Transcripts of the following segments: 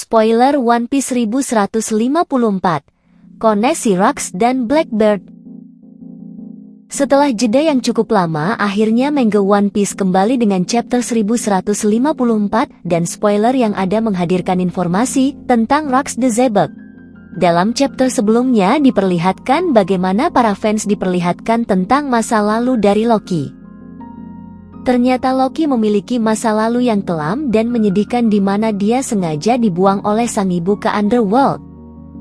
Spoiler One Piece 1154, Koneksi Rocks dan Blackbird. Setelah jeda yang cukup lama, akhirnya manga One Piece kembali dengan chapter 1154 dan spoiler yang ada menghadirkan informasi tentang Rocks the Zebek. Dalam chapter sebelumnya diperlihatkan bagaimana para fans diperlihatkan tentang masa lalu dari Loki. Ternyata Loki memiliki masa lalu yang kelam dan menyedihkan di mana dia sengaja dibuang oleh sang ibu ke Underworld.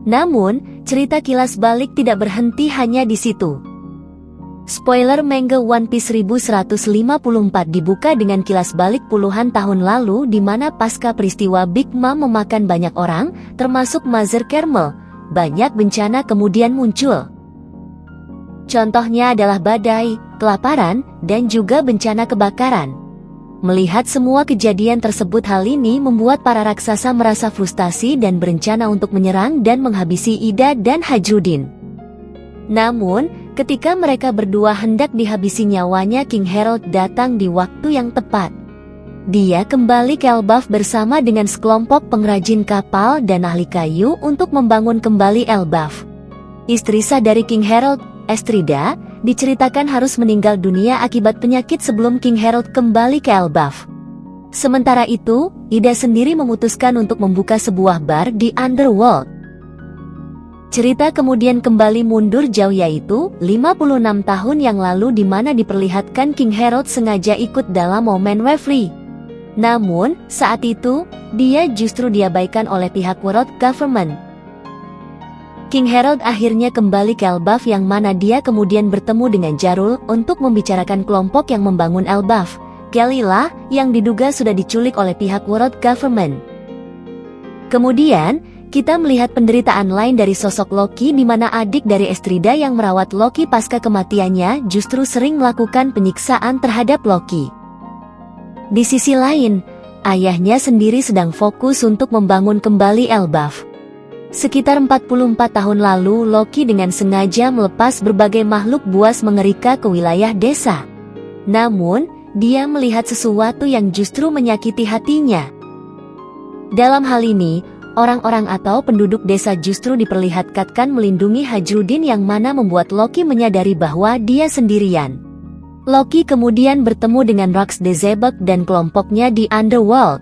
Namun, cerita kilas balik tidak berhenti hanya di situ. Spoiler manga One Piece 1154 dibuka dengan kilas balik puluhan tahun lalu di mana pasca peristiwa Big Mom memakan banyak orang, termasuk Mother Caramel, banyak bencana kemudian muncul. Contohnya adalah badai, kelaparan, dan juga bencana kebakaran. Melihat semua kejadian tersebut, hal ini membuat para raksasa merasa frustasi dan berencana untuk menyerang dan menghabisi Ida dan Hajrudin. Namun, ketika mereka berdua hendak dihabisi nyawanya, King Herald datang di waktu yang tepat. Dia kembali ke Elbaf bersama dengan sekelompok pengrajin kapal dan ahli kayu untuk membangun kembali Elbaf. Istri sah dari King Herald, Estrida, diceritakan harus meninggal dunia akibat penyakit sebelum King Herald kembali ke Elbaf. Sementara itu, Ida sendiri memutuskan untuk membuka sebuah bar di Underworld. Cerita kemudian kembali mundur jauh, yaitu 56 tahun yang lalu di mana diperlihatkan King Herald sengaja ikut dalam momen referee. Namun, saat itu, dia justru diabaikan oleh pihak World Government. King Herald akhirnya kembali ke Elbaf yang mana dia kemudian bertemu dengan Jarul untuk membicarakan kelompok yang membangun Elbaf, Kelila, yang diduga sudah diculik oleh pihak World Government. Kemudian, kita melihat penderitaan lain dari sosok Loki di mana adik dari Estrida yang merawat Loki pasca kematiannya justru sering melakukan penyiksaan terhadap Loki. Di sisi lain, ayahnya sendiri sedang fokus untuk membangun kembali Elbaf. Sekitar 44 tahun lalu, Loki dengan sengaja melepas berbagai makhluk buas mengerikan ke wilayah desa. Namun, dia melihat sesuatu yang justru menyakiti hatinya. Dalam hal ini, orang-orang atau penduduk desa justru diperlihatkan melindungi Hajrudin yang mana membuat Loki menyadari bahwa dia sendirian. Loki kemudian bertemu dengan Rocks the Zebek dan kelompoknya di Underworld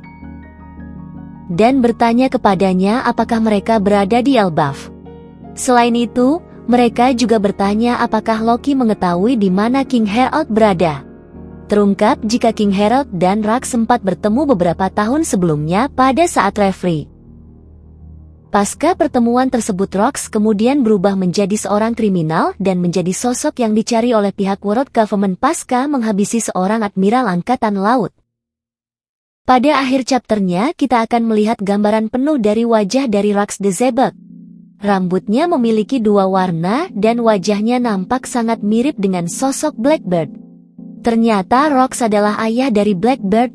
dan bertanya kepadanya apakah mereka berada di Elbaf. Selain itu, mereka juga bertanya apakah Loki mengetahui di mana King Herald berada. Terungkap jika King Herald dan Rocks sempat bertemu beberapa tahun sebelumnya pada saat referee. Pasca pertemuan tersebut, Rocks kemudian berubah menjadi seorang kriminal dan menjadi sosok yang dicari oleh pihak World Government pasca menghabisi seorang admiral angkatan laut. Pada akhir chapternya, kita akan melihat gambaran penuh dari wajah dari Rocks the Zebek. Rambutnya memiliki dua warna dan wajahnya nampak sangat mirip dengan sosok Blackbird. Ternyata Rocks adalah ayah dari Blackbird.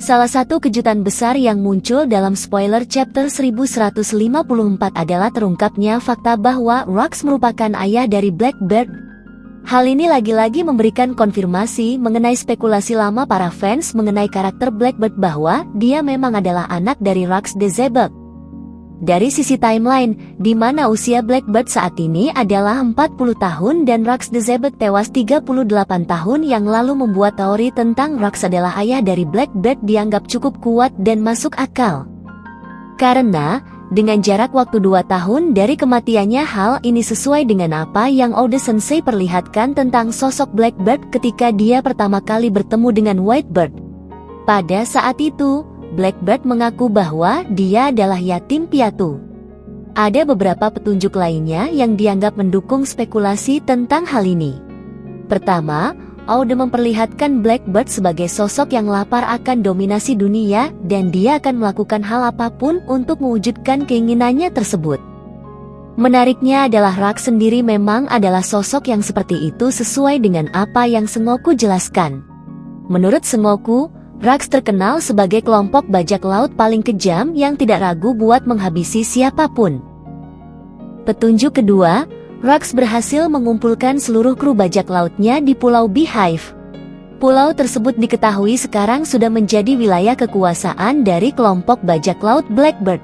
Salah satu kejutan besar yang muncul dalam spoiler chapter 1154 adalah terungkapnya fakta bahwa Rocks merupakan ayah dari Blackbird. Hal ini lagi-lagi memberikan konfirmasi mengenai spekulasi lama para fans mengenai karakter Blackbird bahwa dia memang adalah anak dari Rocks the Zebek. Dari sisi timeline, di mana usia Blackbird saat ini adalah 40 tahun dan Rocks the Zebek tewas 38 tahun yang lalu, membuat teori tentang Rocks adalah ayah dari Blackbird dianggap cukup kuat dan masuk akal. Karena dengan jarak waktu 2 tahun dari kematiannya, hal ini sesuai dengan apa yang Oda Sensei perlihatkan tentang sosok Blackbird ketika dia pertama kali bertemu dengan Whitebird. Pada saat itu, Blackbird mengaku bahwa dia adalah yatim piatu. Ada beberapa petunjuk lainnya yang dianggap mendukung spekulasi tentang hal ini. Pertama, Oda memperlihatkan Blackbird sebagai sosok yang lapar akan dominasi dunia dan dia akan melakukan hal apapun untuk mewujudkan keinginannya tersebut. Menariknya adalah Rocks sendiri memang adalah sosok yang seperti itu sesuai dengan apa yang Sengoku jelaskan. Menurut Sengoku, Rocks terkenal sebagai kelompok bajak laut paling kejam yang tidak ragu buat menghabisi siapapun. Petunjuk kedua, Rocks berhasil mengumpulkan seluruh kru bajak lautnya di Pulau Beehive. Pulau tersebut diketahui sekarang sudah menjadi wilayah kekuasaan dari kelompok bajak laut Blackbird.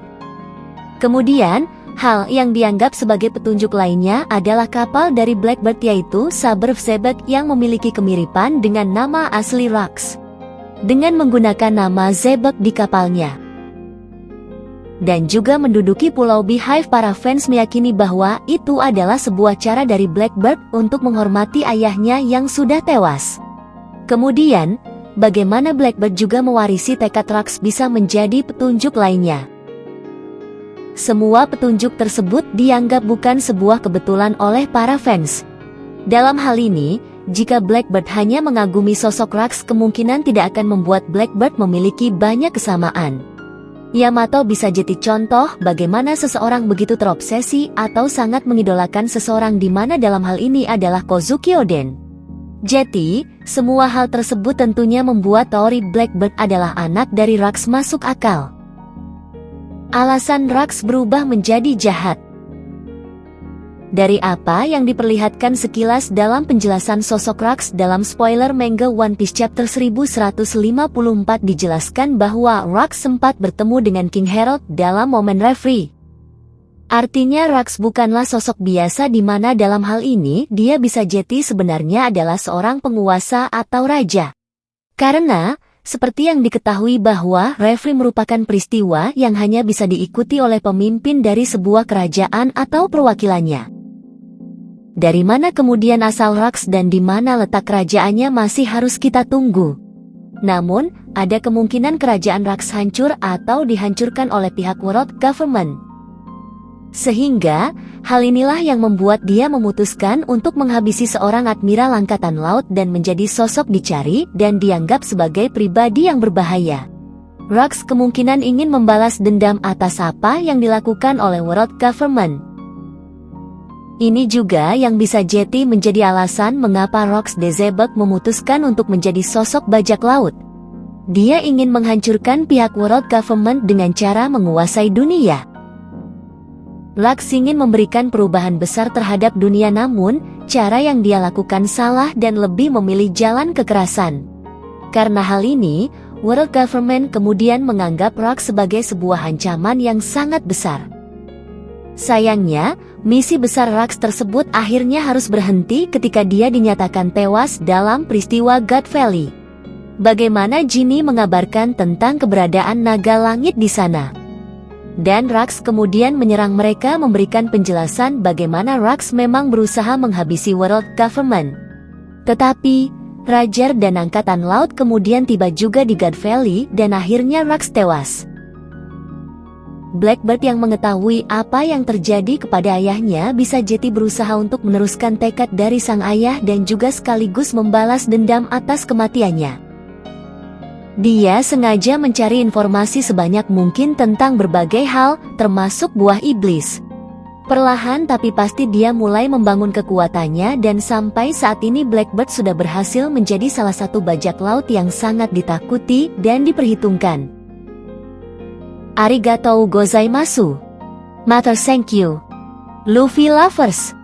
Kemudian, hal yang dianggap sebagai petunjuk lainnya adalah kapal dari Blackbird yaitu Saber Zebek yang memiliki kemiripan dengan nama asli Rax, dengan menggunakan nama Zebek di kapalnya. Dan juga menduduki Pulau Beehive, para fans meyakini bahwa itu adalah sebuah cara dari Blackbird untuk menghormati ayahnya yang sudah tewas. Kemudian, bagaimana Blackbird juga mewarisi tekad Rax bisa menjadi petunjuk lainnya. Semua petunjuk tersebut dianggap bukan sebuah kebetulan oleh para fans. Dalam hal ini, jika Blackbird hanya mengagumi sosok Rax, kemungkinan tidak akan membuat Blackbird memiliki banyak kesamaan. Yamato bisa jadi contoh bagaimana seseorang begitu terobsesi atau sangat mengidolakan seseorang, di mana dalam hal ini adalah Kozuki Oden. Jadi, semua hal tersebut tentunya membuat teori Blackbird adalah anak dari Rax masuk akal. Alasan Rax berubah menjadi jahat. Dari apa yang diperlihatkan sekilas dalam penjelasan sosok Rax dalam spoiler manga One Piece chapter 1154, dijelaskan bahwa Rax sempat bertemu dengan King Herald dalam momen reverie. Artinya Rax bukanlah sosok biasa, di mana dalam hal ini dia bisa jadi sebenarnya adalah seorang penguasa atau raja. Karena, seperti yang diketahui bahwa reverie merupakan peristiwa yang hanya bisa diikuti oleh pemimpin dari sebuah kerajaan atau perwakilannya. Dari mana kemudian asal Rax dan di mana letak kerajaannya masih harus kita tunggu. Namun, ada kemungkinan kerajaan Rax hancur atau dihancurkan oleh pihak World Government. Sehingga, hal inilah yang membuat dia memutuskan untuk menghabisi seorang admiral angkatan laut dan menjadi sosok dicari dan dianggap sebagai pribadi yang berbahaya. Rax kemungkinan ingin membalas dendam atas apa yang dilakukan oleh World Government. Ini juga yang bisa jadi menjadi alasan mengapa Rax de Zebek memutuskan untuk menjadi sosok bajak laut. Dia ingin menghancurkan pihak World Government dengan cara menguasai dunia. Rax ingin memberikan perubahan besar terhadap dunia, namun cara yang dia lakukan salah dan lebih memilih jalan kekerasan. Karena hal ini, World Government kemudian menganggap Rax sebagai sebuah ancaman yang sangat besar. Sayangnya, misi besar Rax tersebut akhirnya harus berhenti ketika dia dinyatakan tewas dalam peristiwa God Valley. Bagaimana Genie mengabarkan tentang keberadaan naga langit di sana. Dan Rax kemudian menyerang mereka, memberikan penjelasan bagaimana Rax memang berusaha menghabisi World Government. Tetapi, Raja dan Angkatan Laut kemudian tiba juga di God Valley dan akhirnya Rax tewas. Blackbird yang mengetahui apa yang terjadi kepada ayahnya bisa jadi berusaha untuk meneruskan tekad dari sang ayah dan juga sekaligus membalas dendam atas kematiannya. Dia sengaja mencari informasi sebanyak mungkin tentang berbagai hal, termasuk buah iblis. Perlahan tapi pasti dia mulai membangun kekuatannya dan sampai saat ini Blackbird sudah berhasil menjadi salah satu bajak laut yang sangat ditakuti dan diperhitungkan. Arigatou gozaimasu. Matter thank you. Luffy lovers.